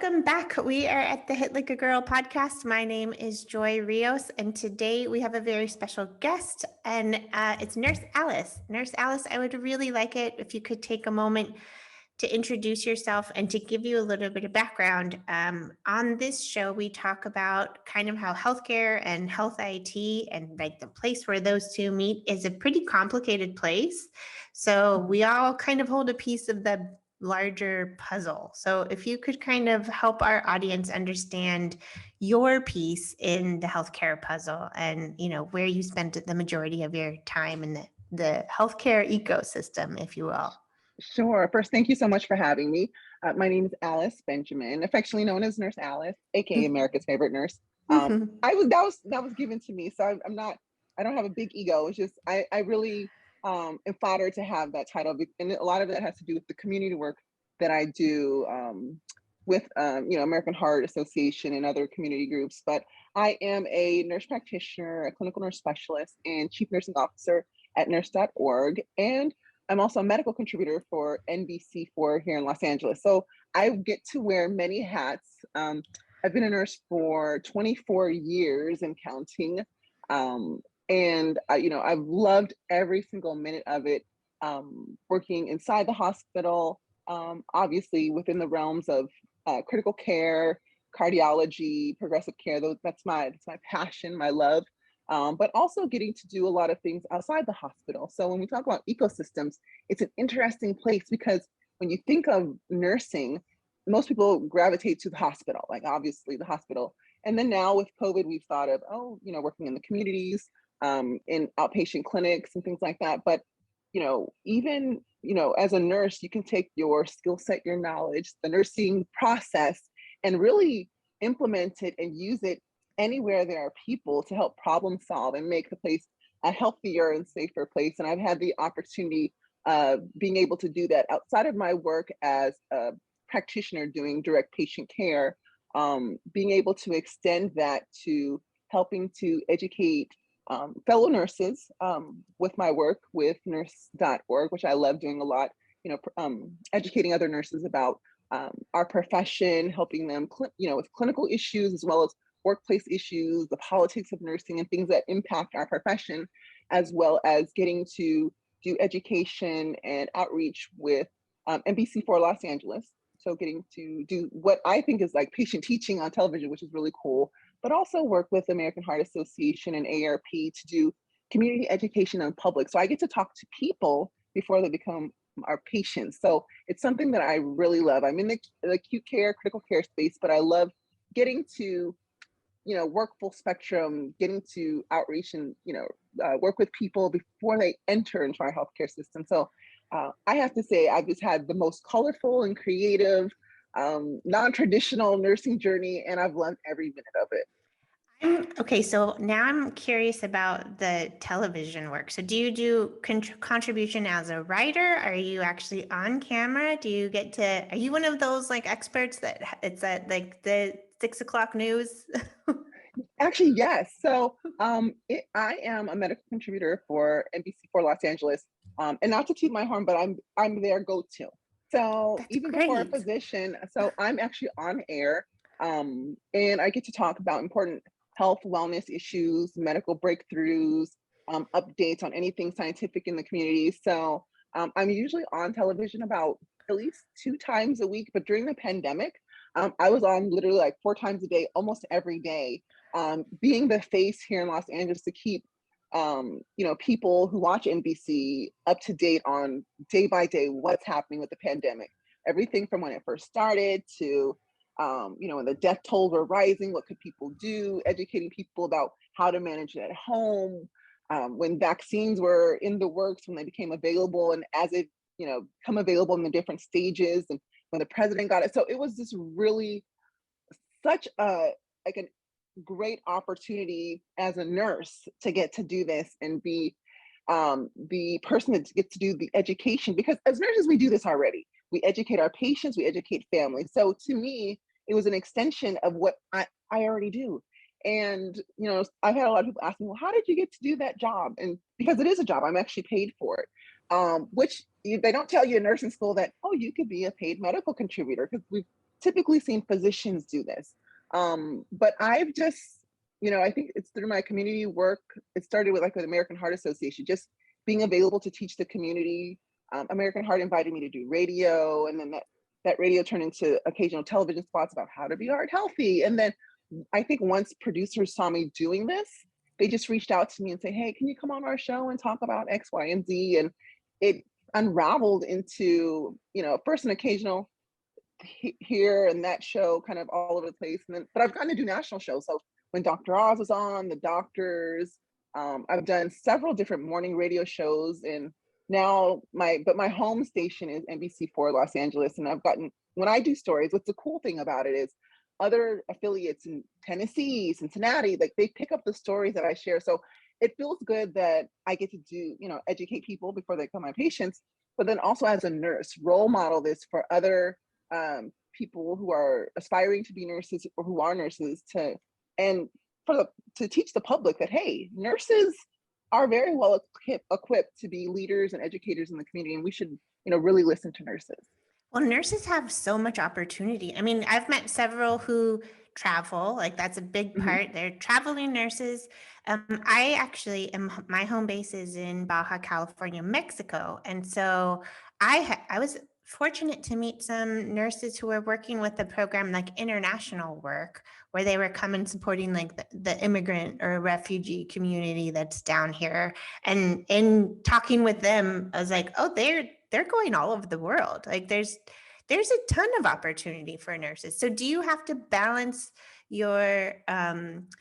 welcome back. We are at the Hit Like a Girl podcast. My name is Joy Rios, and today we have a very special guest, and it's Nurse Alice. Nurse Alice, I would really like it if you could take a moment to introduce yourself and to give you a little bit of background. On this show, we talk about kind of how healthcare and health IT and like the place where those two meet is a pretty complicated place. So we all kind of hold a piece of the larger puzzle. So if you could kind of help our audience understand your piece in the healthcare puzzle and, where you spend the majority of your time in the healthcare ecosystem, if you will. Sure. First, thank you so much for having me. My name is Alice Benjamin, affectionately known as Nurse Alice, aka America's favorite nurse. That was given to me, so I don't have a big ego. It's just I really am flattered to have that title, and a lot of that has to do with the community work that I do with American Heart Association and other community groups. But I am a nurse practitioner, a clinical nurse specialist, and chief nursing officer at Nurseorg, and I'm also a medical contributor for NBC4 here in Los Angeles. So I get to wear many hats. I've been a nurse for 24 years and counting. I've loved every single minute of it, working inside the hospital, obviously within the realms of critical care, cardiology, progressive care. That's my passion, my love. But also getting to do a lot of things outside the hospital. So when we talk about ecosystems, it's an interesting place because when you think of nursing, most people gravitate to the hospital, like obviously the hospital. And then now with COVID, we've thought of, working in the communities, in outpatient clinics and things like that. But, even, as a nurse, you can take your skill set, your knowledge, the nursing process, and really implement it and use it anywhere there are people to help problem solve and make the place a healthier and safer place. And I've had the opportunity of being able to do that outside of my work as a practitioner doing direct patient care, being able to extend that to helping to educate fellow nurses with my work with nurse.org, which I love doing a lot, educating other nurses about our profession, helping them, with clinical issues as well as workplace issues, the politics of nursing and things that impact our profession, as well as getting to do education and outreach with NBC4 Los Angeles. So getting to do what I think is like patient teaching on television, which is really cool, but also work with American Heart Association and ARP to do community education on public. So I get to talk to people before they become our patients. So it's something that I really love. I'm in the acute care, critical care space, but I love getting to work full spectrum, getting to outreach and, work with people before they enter into our healthcare system. So I have to say, I've just had the most colorful and creative, non-traditional nursing journey, and I've loved every minute of it. Okay, so now I'm curious about the television work. So do you do contribution as a writer? Are you actually on camera? Are you one of those like experts that it's at like the 6 o'clock news? Actually, yes. So I am a medical contributor for NBC4 Los Angeles. And not to toot my horn, but I'm their go-to. So That's even great. before a physician, so I'm actually on air, and I get to talk about important health, wellness issues, medical breakthroughs, updates on anything scientific in the community. So I'm usually on television about at least 2 times a week, but during the pandemic, I was on literally like 4 times a day, almost every day, being the face here in Los Angeles to keep people who watch NBC up to date on day by day what's happening with the pandemic. Everything from when it first started to, when the death tolls were rising, what could people do, educating people about how to manage it at home, when vaccines were in the works, when they became available, and as it, come available in the different stages, and when the president got it. So it was just really such a great opportunity as a nurse to get to do this and be the person that gets to do the education, because as nurses we do this already. We educate our patients, we educate families. So to me, it was an extension of what I already do. And I've had a lot of people ask me, well, how did you get to do that job? And because it is a job, I'm actually paid for it, which they don't tell you in nursing school that, oh, you could be a paid medical contributor, because we've typically seen physicians do this. But I've just, I think it's through my community work. It started with like the American Heart Association, just being available to teach the community. American Heart invited me to do radio, and then that radio turned into occasional television spots about how to be heart healthy. And then I think once producers saw me doing this, they just reached out to me and say, hey, can you come on our show and talk about X, Y, and Z? And it unraveled into, first an occasional here and that show, kind of all over the place. And then, but I've gotten to do national shows. So when Dr. Oz was on, the doctors, I've done several different morning radio shows, and now my home station is NBC4 Los Angeles. And when I do stories, what's the cool thing about it is other affiliates in Tennessee, Cincinnati, like they pick up the stories that I share. So it feels good that I get to do, educate people before they become my patients, but then also as a nurse, role model this for other people who are aspiring to be nurses or who are nurses to teach the public that, hey, nurses are very well equipped to be leaders and educators in the community, and we should, really listen to nurses. Well, nurses have so much opportunity. I mean, I've met several who travel, like that's a big part. They're traveling nurses. I actually my home base is in Baja California, Mexico. And so I was fortunate to meet some nurses who were working with the program like international work, where they were coming supporting like the immigrant or refugee community that's down here. And in talking with them, I was like, oh, they're going all over the world. Like there's a ton of opportunity for nurses. So do you have to balance your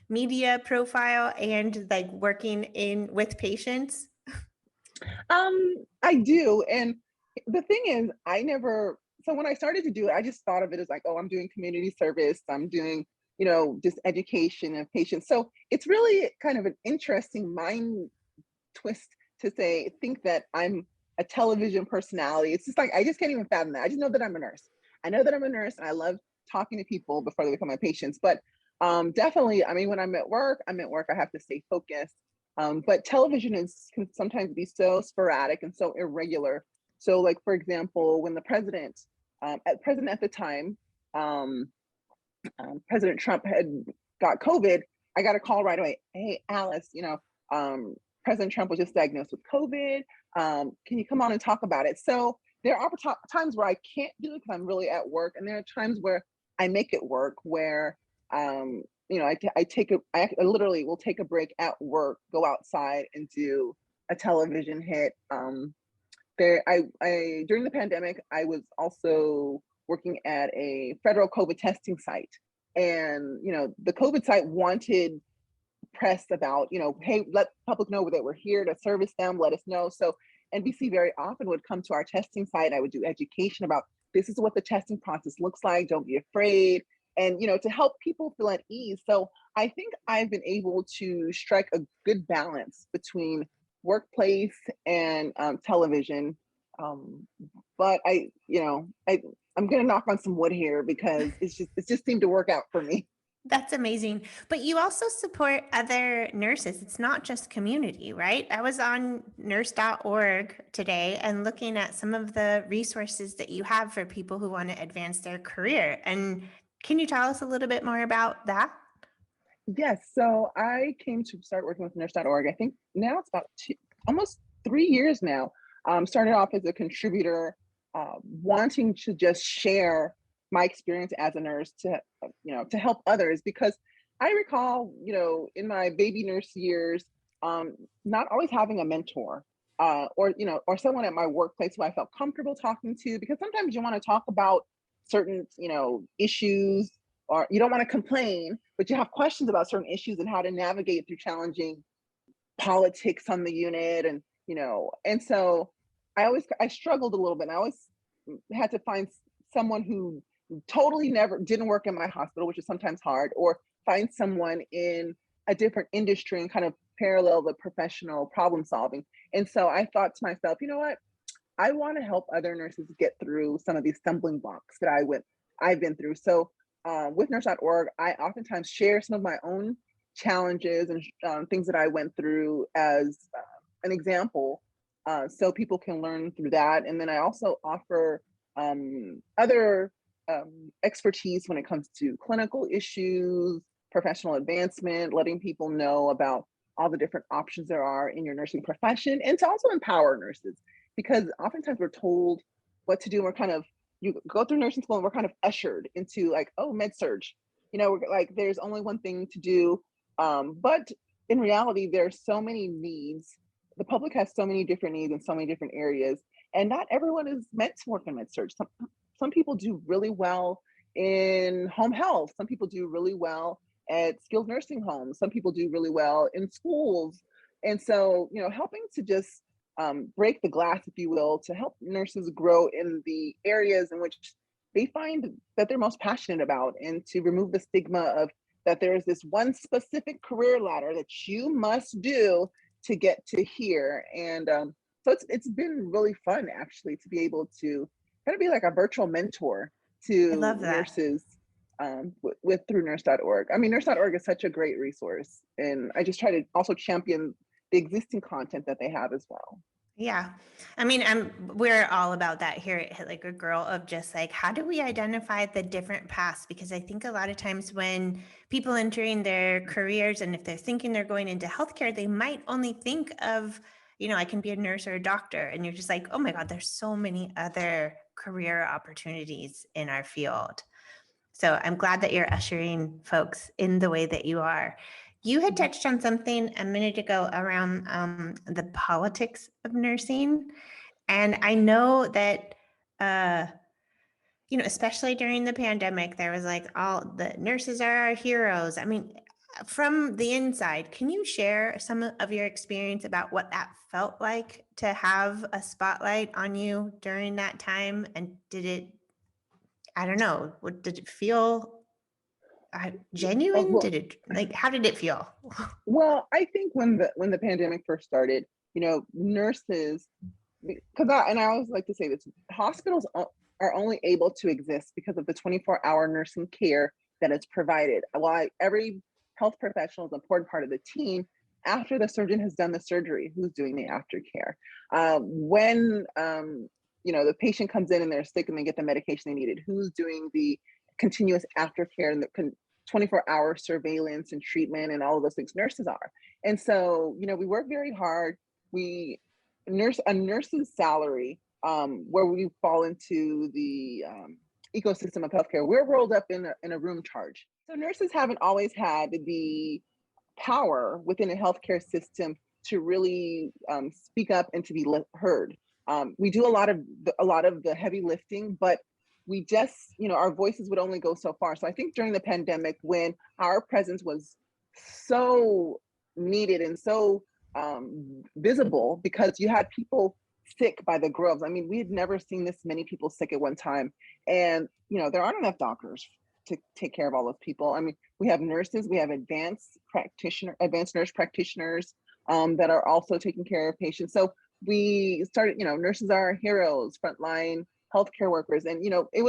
media profile and like working with patients? I do. And the thing is, so when I started to do it, I just thought of it as like, oh, I'm doing community service. I'm doing, just education of patients. So it's really kind of an interesting mind twist to think that I'm a television personality. It's just like, I just can't even fathom that. I just know that I'm a nurse. I know that I'm a nurse, and I love talking to people before they become my patients. But definitely, I mean, when I'm at work, I have to stay focused. But television can sometimes be so sporadic and so irregular. So like, for example, when the president at the time, President Trump had got COVID, I got a call right away. Hey, Alice, President Trump was just diagnosed with COVID. Can you come on and talk about it? So there are times where I can't do it because I'm really at work. And there are times where I make it work, where, I literally will take a break at work, go outside and do a television hit. During the pandemic, I was also working at a federal COVID testing site. And, the COVID site wanted press about, hey, let the public know that we're here to service them, let us know. So NBC very often would come to our testing site. I would do education about this is what the testing process looks like. Don't be afraid. And, to help people feel at ease. So I think I've been able to strike a good balance between workplace and television. But I'm going to knock on some wood here because it just seemed to work out for me. That's amazing. But you also support other nurses. It's not just community, right? I was on nurse.org today and looking at some of the resources that you have for people who want to advance their career. And can you tell us a little bit more about that? Yes. So I came to start working with nurse.org. I think now it's about almost 3 years now. Started off as a contributor, wanting to just share my experience as a nurse to help others, because I recall, in my baby nurse years, not always having a mentor, or someone at my workplace who I felt comfortable talking to, because sometimes you want to talk about certain, issues, or you don't want to complain, but you have questions about certain issues and how to navigate through challenging politics on the unit. And so I struggled a little bit, and I always had to find someone who totally never didn't work in my hospital, which is sometimes hard, or find someone in a different industry and kind of parallel the professional problem solving. And so I thought to myself, you know what? I want to help other nurses get through some of these stumbling blocks that I've been through. So with nurse.org, I oftentimes share some of my own challenges and things that I went through as an example, so people can learn through that. And then I also offer other expertise when it comes to clinical issues, professional advancement, letting people know about all the different options there are in your nursing profession, and to also empower nurses, because oftentimes we're told what to do. We're kind of, you go through nursing school and we're kind of ushered into like, oh, med surge, we're like, there's only one thing to do. But in reality, there's so many needs. The public has so many different needs in so many different areas, and not everyone is meant to work in med surge. Some people do really well in home health. Some people do really well at skilled nursing homes. Some people do really well in schools. And so, helping to just break the glass, if you will, to help nurses grow in the areas in which they find that they're most passionate about, and to remove the stigma of that there is this one specific career ladder that you must do to get to here. And so it's been really fun, actually, to be able to kind of be like a virtual mentor I to love that. nurses with through nurse.org. I mean, nurse.org is such a great resource, and I just try to also champion the existing content that they have as well. Yeah. I mean, we're all about that here at Hit Like a Girl, of just like, how do we identify the different paths? Because I think a lot of times when people entering their careers, and if they're thinking they're going into healthcare, they might only think of, I can be a nurse or a doctor. And you're just like, oh my God, there's so many other career opportunities in our field. So I'm glad that you're ushering folks in the way that you are. You had touched on something a minute ago around the politics of nursing. And I know that, especially during the pandemic, there was like, all the nurses are our heroes. I mean, from the inside, can you share some of your experience about what that felt like to have a spotlight on you during that time? And I don't know, did it feel genuine? Well, Did it, like, how did it feel? well, I think when the pandemic first started, nurses, because I always like to say this, hospitals are only able to exist because of the 24-hour nursing care that is provided. While every health professional is an important part of the team, after the surgeon has done the surgery, who's doing the aftercare? When the patient comes in and they're sick and they get the medication they needed, who's doing the continuous aftercare and the 24-hour surveillance and treatment and all of those things? Nurses are. And so, we work very hard. A nurse's salary, where we fall into the ecosystem of healthcare, we're rolled up in a room charge. So nurses haven't always had the power within a healthcare system to really speak up and to be heard. We do a lot of the heavy lifting, but we just, our voices would only go so far. So I think during the pandemic, when our presence was so needed and so visible, because you had people sick by the groves. I mean, we had never seen this many people sick at one time. And, there aren't enough doctors to take care of all those people. I mean, we have nurses, we have advanced nurse practitioners that are also taking care of patients. So we started, nurses are our heroes, frontline healthcare workers. And, it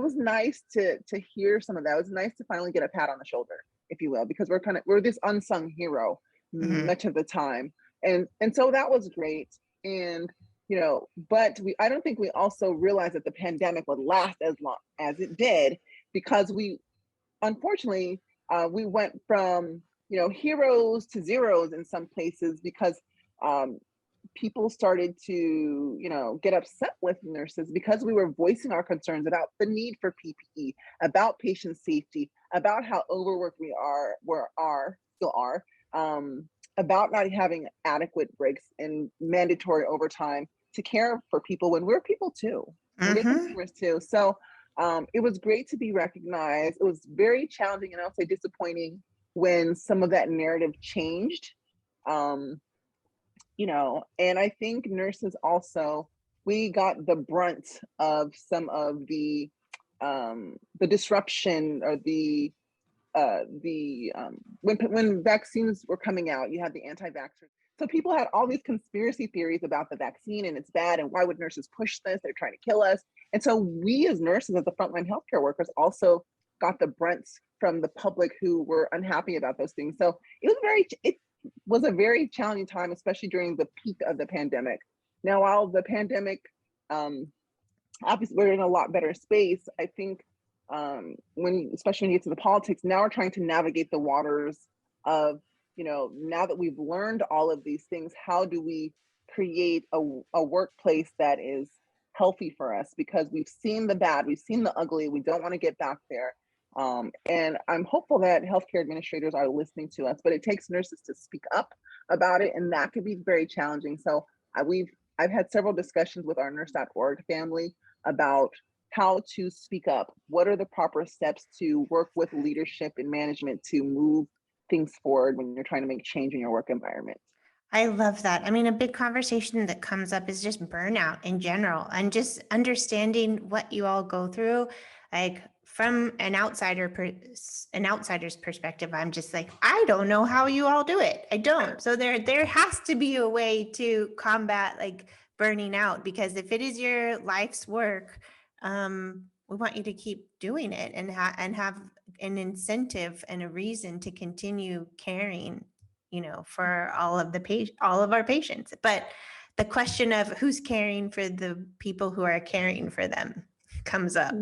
was nice to hear some of that. It was nice to finally get a pat on the shoulder, if you will, because we're this unsung hero much of the time. And so that was great. And, but I don't think we also realized that the pandemic would last as long as it did, because unfortunately, we went from, heroes to zeros in some places, because people started to, get upset with nurses because we were voicing our concerns about the need for PPE, about patient safety, about how overworked we still are, about not having adequate breaks and mandatory overtime to care for people when we're people too. We're consumers too. So it was great to be recognized. It was very challenging and I'll say disappointing when some of that narrative changed. And I think nurses also, we got the brunt of some of the disruption, or when vaccines were coming out, you had the anti-vaxxers. So people had all these conspiracy theories about the vaccine and it's bad, and why would nurses push this? They're trying to kill us. And so we as nurses, as the frontline healthcare workers, also got the brunt from the public who were unhappy about those things. So it was a very challenging time, especially during the peak of the pandemic. Now, while the pandemic, obviously we're in a lot better space, I think especially when you get to the politics, now we're trying to navigate the waters of, now that we've learned all of these things, how do we create a workplace that is healthy for us? Because we've seen the bad, we've seen the ugly, we don't want to get back there. And I'm hopeful that healthcare administrators are listening to us, but it takes nurses to speak up about it, and that could be very challenging. So I've had several discussions with our Nurse.org family about how to speak up. What are the proper steps to work with leadership and management to move things forward when you're trying to make change in your work environment? I love that. I mean, a big conversation that comes up is just burnout in general and just understanding what you all go through. Like from an outsider's perspective, I'm just like, I don't know how you all do it. I don't. So there has to be a way to combat like burning out, because if it is your life's work, we want you to keep doing it and have an incentive and a reason to continue caring, for all of our patients. But the question of who's caring for the people who are caring for them comes up.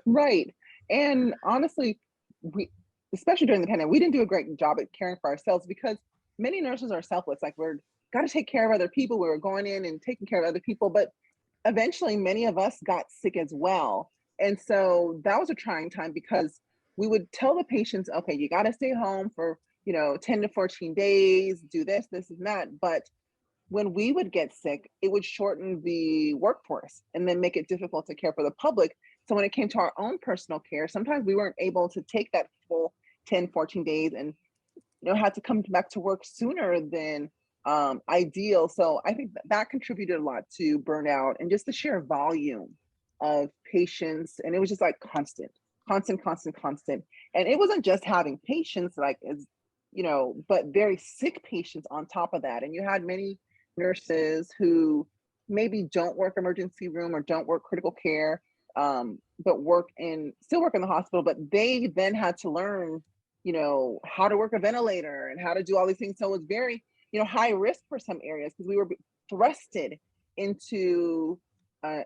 Right. And honestly, we, especially during the pandemic, we didn't do a great job at caring for ourselves because many nurses are selfless. Like we're got to take care of other people. We were going in and taking care of other people, but eventually many of us got sick as well. And so that was a trying time because we would tell the patients, okay, you got to stay home for, 10 to 14 days, do this and that. But when we would get sick, it would shorten the workforce and then make it difficult to care for the public. So when it came to our own personal care, sometimes we weren't able to take that full 10, 14 days and had to come back to work sooner than ideal. So I think that contributed a lot to burnout and just the sheer volume of patients. And it was just like constant. And it wasn't just having patients but very sick patients on top of that. And you had many nurses who maybe don't work emergency room or don't work critical care, but still work in the hospital, but they then had to learn, how to work a ventilator and how to do all these things. So it was very, high risk for some areas because we were thrusted into a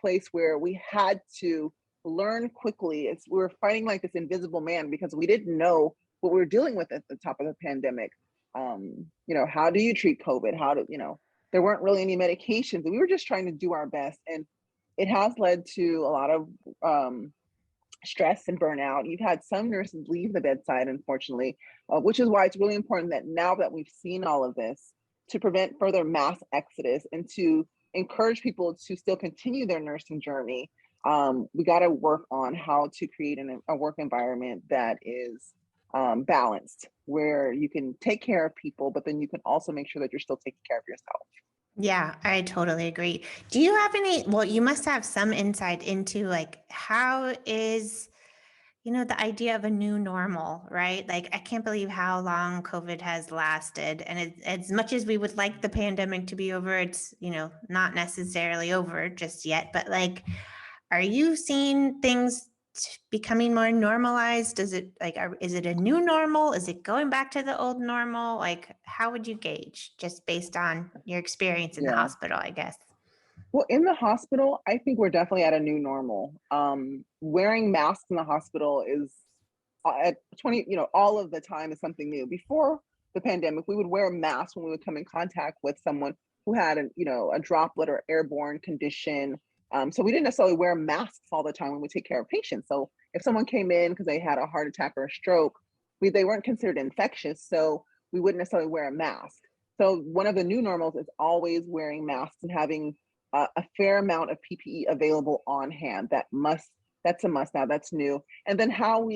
place where we had to learn quickly. We were fighting like this invisible man because we didn't know what we were dealing with at the top of the pandemic. How do you treat COVID? There weren't really any medications. And we were just trying to do our best. And it has led to a lot of stress and burnout. You've had some nurses leave the bedside, unfortunately, which is why it's really important that now that we've seen all of this, to prevent further mass exodus and to encourage people to still continue their nursing journey, we got to work on how to create a work environment that is balanced, where you can take care of people, but then you can also make sure that you're still taking care of yourself. Yeah, I totally agree. Do you have well, you must have some insight into like how is, the idea of a new normal, right? Like, I can't believe how long COVID has lasted. And as much as we would like the pandemic to be over, it's, not necessarily over just yet. But like, are you seeing things becoming more normalized? Is it like, is it a new normal? Is it going back to the old normal? Like, how would you gauge just based on your experience in the Yeah. hospital, I guess? Well, in the hospital, I think we're definitely at a new normal. Wearing masks in the hospital is at 20, all of the time is something new. Before the pandemic, we would wear masks when we would come in contact with someone who had a droplet or airborne condition. So we didn't necessarily wear masks all the time when we take care of patients. So if someone came in because they had a heart attack or a stroke, they weren't considered infectious. So we wouldn't necessarily wear a mask. So one of the new normals is always wearing masks and having a fair amount of PPE available on hand. That's a must now. That's new. And then how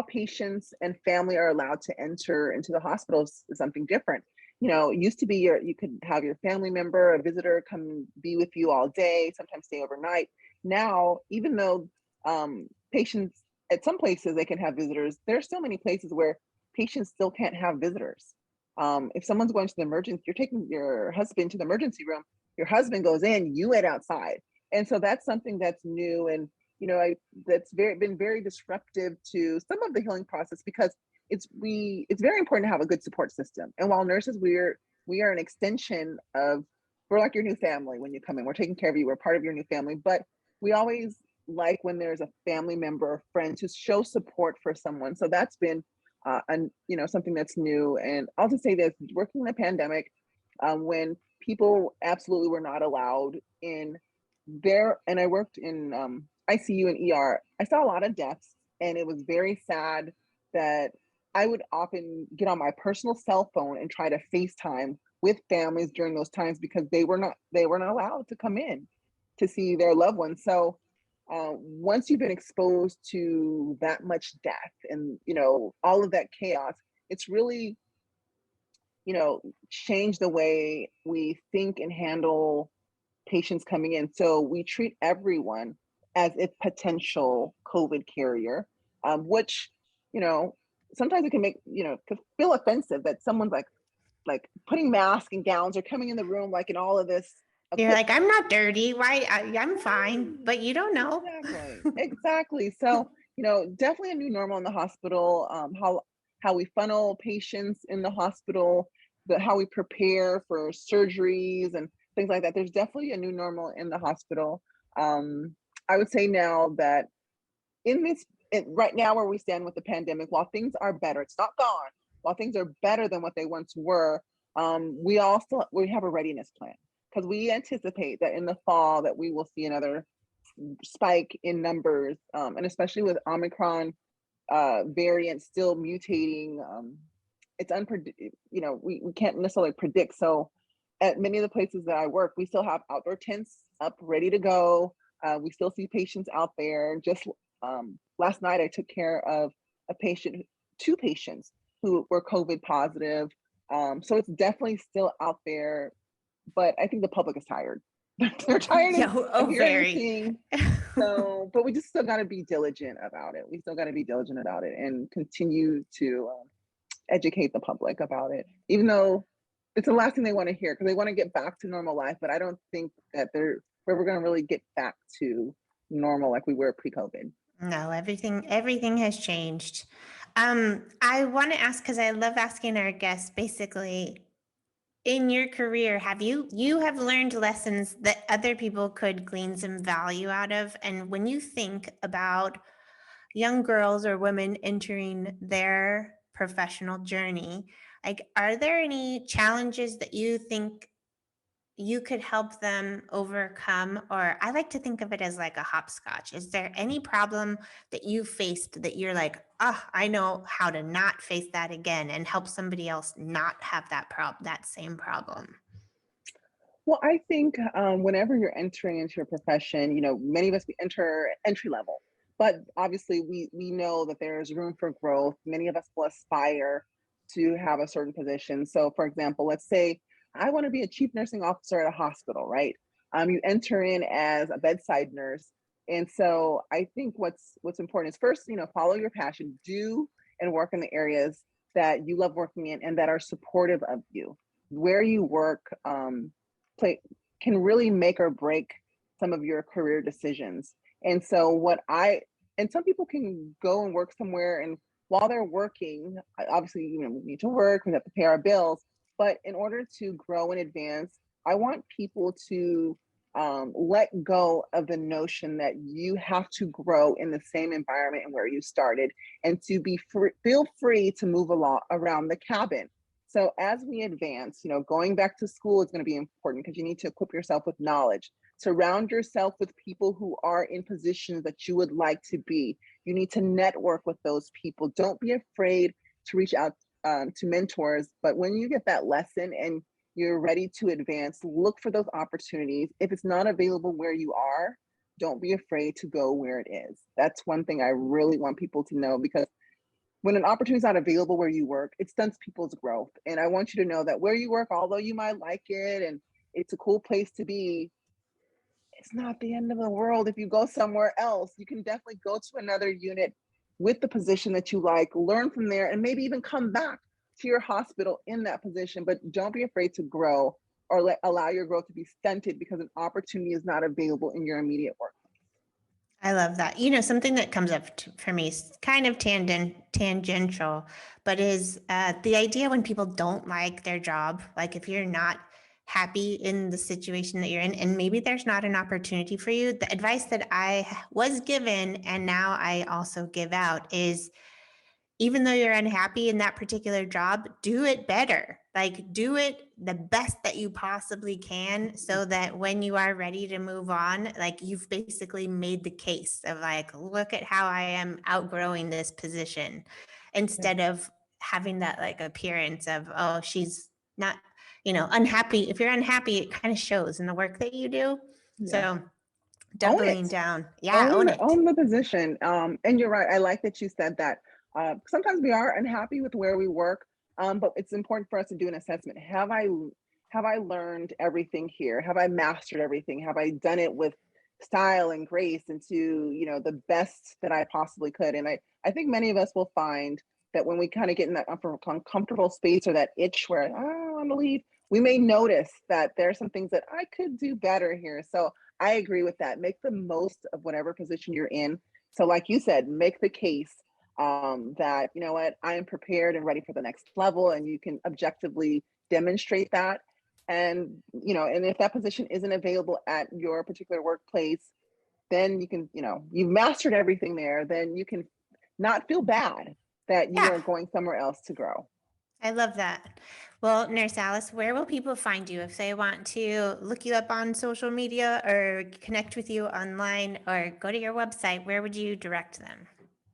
patients and family are allowed to enter into the hospitals is something different. It used to be you could have your family member, a visitor come be with you all day, sometimes stay overnight. Now, even though patients at some places they can have visitors, there are still many places where patients still can't have visitors. If someone's going to the emergency, you're taking your husband to the emergency room, your husband goes in, you wait outside. And so that's something that's new. And, that's been very disruptive to some of the healing process because it's very important to have a good support system. And while nurses, we are an extension of, we're like your new family when you come in, we're taking care of you, we're part of your new family, but we always like when there's a family member or friend to show support for someone. So that's been, something that's new. And I'll just say this: working in the pandemic, when people absolutely were not allowed in there, and I worked in ICU and ER, I saw a lot of deaths, and it was very sad that I would often get on my personal cell phone and try to FaceTime with families during those times because they were not allowed to come in to see their loved ones. So once you've been exposed to that much death and all of that chaos, it's really changed the way we think and handle patients coming in. So we treat everyone as a potential COVID carrier, which you know sometimes it can make could feel offensive that someone's like putting masks and gowns or coming in the room like in all of this You're equipment. like, I'm not dirty. Why? I'm fine, but you don't know. Exactly, exactly. So, definitely a new normal in the hospital. How we funnel patients in the hospital, how we prepare for surgeries and things like that. There's definitely a new normal in the hospital. Um, I would say now that right now where we stand with the pandemic, while things are better, it's not gone. While things are better than what they once were, we have a readiness plan because we anticipate that in the fall that we will see another spike in numbers, and especially with Omicron variant still mutating. It's unpredictable. We can't necessarily predict. So, at many of the places that I work, we still have outdoor tents up, ready to go. We still see patients out there. Just last night, I took care of two patients who were COVID positive. So it's definitely still out there, but I think the public is tired. They're tired Yeah, of oh, hearing and very. seeing. So, but we just still got to be diligent about it. We still got to be diligent about it and continue to educate the public about it, even though it's the last thing they want to hear because they want to get back to normal life. But I don't think that we're going to really get back to normal like we were pre-COVID. No, everything has changed. I want to ask because I love asking our guests basically in your career, you have learned lessons that other people could glean some value out of? And when you think about young girls or women entering their professional journey, like, are there any challenges that you think you could help them overcome? Or I like to think of it as like a hopscotch. Is there any problem that you faced that you're like, oh, I know how to not face that again and help somebody else not have that same problem? Well, I think whenever you're entering into your profession, many of us we enter entry level, but obviously we know that there's room for growth. Many of us will aspire to have a certain position. So, for example, let's say I want to be a chief nursing officer at a hospital, right? You enter in as a bedside nurse, and so I think what's important is first, follow your passion, do and work in the areas that you love working in and that are supportive of you. Where you work, play can really make or break some of your career decisions. And so and some people can go and work somewhere and while they're working, obviously, we need to work, we have to pay our bills, but in order to grow and advance, I want people to let go of the notion that you have to grow in the same environment and where you started and to feel free to move along around the cabin. So as we advance, going back to school is going to be important because you need to equip yourself with knowledge. Surround yourself with people who are in positions that you would like to be. You need to network with those people. Don't be afraid to reach out to mentors. But when you get that lesson and you're ready to advance, look for those opportunities. If it's not available where you are, don't be afraid to go where it is. That's one thing I really want people to know because when an opportunity is not available where you work, it stunts people's growth. And I want you to know that where you work, although you might like it and it's a cool place to be, it's not the end of the world. If you go somewhere else, you can definitely go to another unit with the position that you like, learn from there, and maybe even come back to your hospital in that position. But don't be afraid to grow or allow your growth to be stunted because an opportunity is not available in your immediate work. I love that. Something that comes up for me is kind of tangential, but is the idea when people don't like their job, like if you're not happy in the situation that you're in, and maybe there's not an opportunity for you. The advice that I was given and now I also give out is, even though you're unhappy in that particular job, do it better. Like, do it the best that you possibly can, so that when you are ready to move on, like, you've basically made the case of like, look at how I am outgrowing this position, Yeah. instead of having that like appearance of, oh, she's not, unhappy. If you're unhappy, it kind of shows in the work that you do. Yeah. So Own doubling it. down. Yeah, own it. Own the position. And you're right. I like that you said that. Sometimes we are unhappy with where we work, but it's important for us to do an assessment. Have I learned everything here? Have I mastered everything? Have I done it with style and grace and to the best that I possibly could? And I think many of us will find that when we kind of get in that uncomfortable space or that itch where I want to leave, we may notice that there are some things that I could do better here. So I agree with that. Make the most of whatever position you're in. So, like you said, make the case that, you know what, I am prepared and ready for the next level, and you can objectively demonstrate that. And, and if that position isn't available at your particular workplace, then you can, you've mastered everything there, then you can not feel bad that you Yeah. are going somewhere else to grow. I love that. Well, Nurse Alice, where will people find you if they want to look you up on social media or connect with you online or go to your website? Where would you direct them?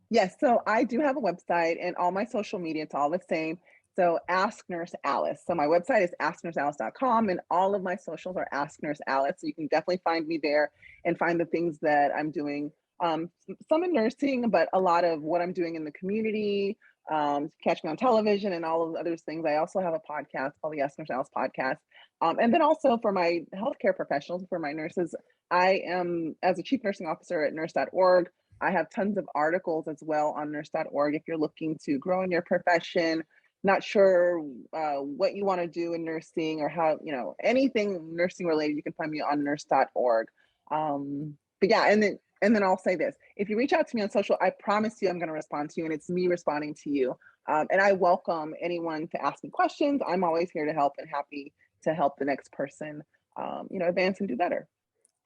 Yes, so I do have a website and all my social media, it's all the same. So Ask Nurse Alice. So my website is asknursealice.com and all of my socials are Ask Nurse Alice. So you can definitely find me there and find the things that I'm doing. Some in nursing, but a lot of what I'm doing in the community, catch me on television and all of the other things. I also have a podcast called the Ask Nurse Alice podcast. And then also for my healthcare professionals, for my nurses, I am as a chief nursing officer at nurse.org. I have tons of articles as well on nurse.org if you're looking to grow in your profession, not sure what you want to do in nursing or how, anything nursing related, you can find me on nurse.org. But yeah, and then I'll say this. If you reach out to me on social, I promise you I'm going to respond to you, and it's me responding to you. And I welcome anyone to ask me questions. I'm always here to help and happy to help the next person, advance and do better.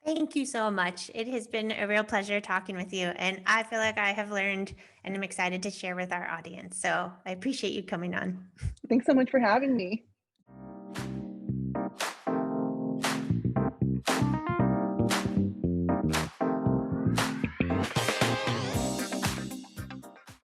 Thank you so much. It has been a real pleasure talking with you. And I feel like I have learned and I'm excited to share with our audience. So I appreciate you coming on. Thanks so much for having me.